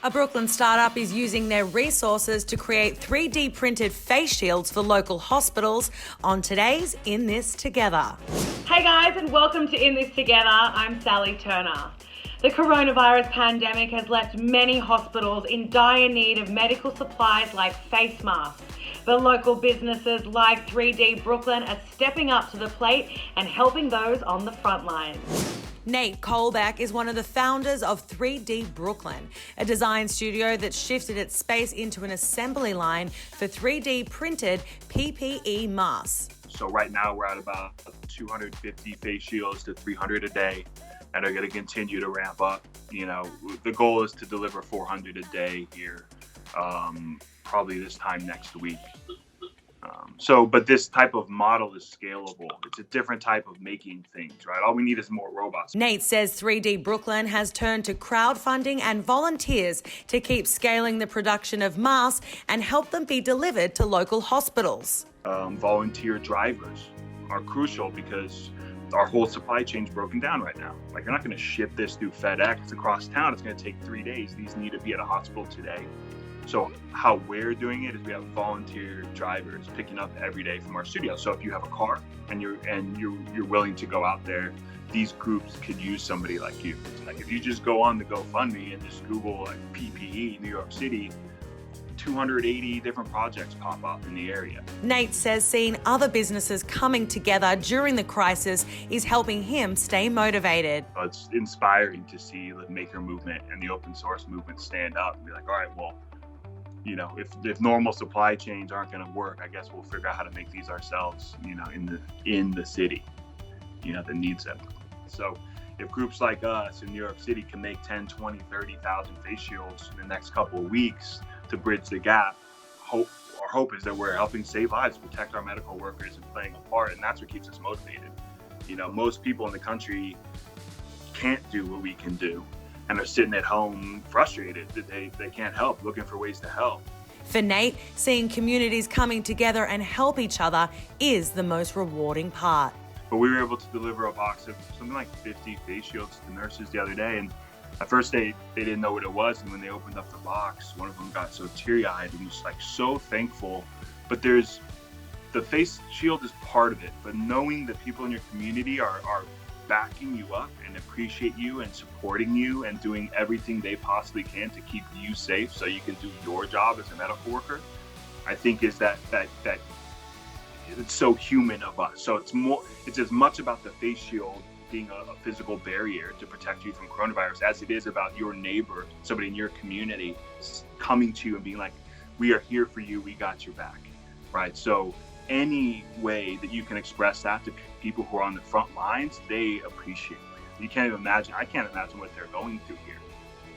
A Brooklyn startup is using their resources to create 3D printed face shields for local hospitals on today's In This Together. Hey guys, and welcome to In This Together. I'm Sally Turner. The coronavirus pandemic has left many hospitals in dire need of medical supplies like face masks. But local businesses like 3D Brooklyn are stepping up to the plate and helping those on the front lines. Nate Colbeck is one of the founders of 3D Brooklyn, a design studio that shifted its space into an assembly line for 3D printed PPE masks. So right now we're at about 250 face shields to 300 a day, and are going to continue to ramp up. You know, the goal is to deliver 400 a day here, probably this time next week. But this type of model is scalable. It's a different type of making things, right? All we need is more robots. Nate says 3D Brooklyn has turned to crowdfunding and volunteers to keep scaling the production of masks and help them be delivered to local hospitals. Volunteer drivers are crucial because our whole supply chain's broken down right now. Like, you're not going to ship this through FedEx across town. It's going to take 3 days. These need to be at a hospital today. So how we're doing it is we have volunteer drivers picking up every day from our studio. So if you have a car and you're willing to go out there, these groups could use somebody like you. Like, if you just go on the GoFundMe and just Google like PPE New York City, 280 different projects pop up in the area. Nate says seeing other businesses coming together during the crisis is helping him stay motivated. It's inspiring to see the maker movement and the open source movement stand up and be like, all right, well, you know, if normal supply chains aren't going to work, I guess we'll figure out how to make these ourselves, you know, in the city, you know, that needs them. So if groups like us in New York City can make 10, 20, 30,000 face shields in the next couple of weeks to bridge the gap, our hope is that we're helping save lives, protect our medical workers, and playing a part, and that's what keeps us motivated. You know, most people in the country can't do what we can do and are sitting at home frustrated that they can't help, looking for ways to help. For Nate, seeing communities coming together and help each other is the most rewarding part. But we were able to deliver a box of something like 50 face shields to nurses the other day, and at first they didn't know what it was, and when they opened up the box, one of them got so teary-eyed and was like so thankful. But the face shield is part of it, but knowing that people in your community are backing you up and appreciate you and supporting you and doing everything they possibly can to keep you safe so you can do your job as a medical worker, I think is that it's so human of us. So it's as much about the face shield being a physical barrier to protect you from coronavirus as it is about your neighbor, somebody in your community coming to you and being like, we are here for you, we got your back, right? So any way that you can express that to people who are on the front lines, they appreciate it. You can't even imagine. I can't imagine what they're going through here.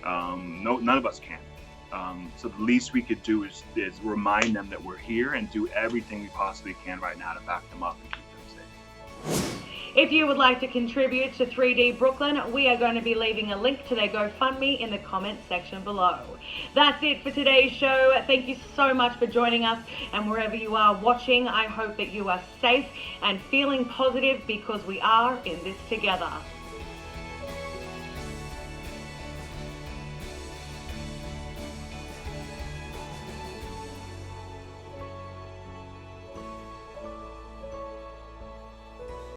None of us can. So the least we could do is remind them that we're here and do everything we possibly can right now to back them up and keep them safe. If you would like to contribute to 3D Brooklyn, we are going to be leaving a link to their GoFundMe in the comments section below. That's it for today's show. Thank you so much for joining us, and wherever you are watching, I hope that you are safe and feeling positive because we are in this together.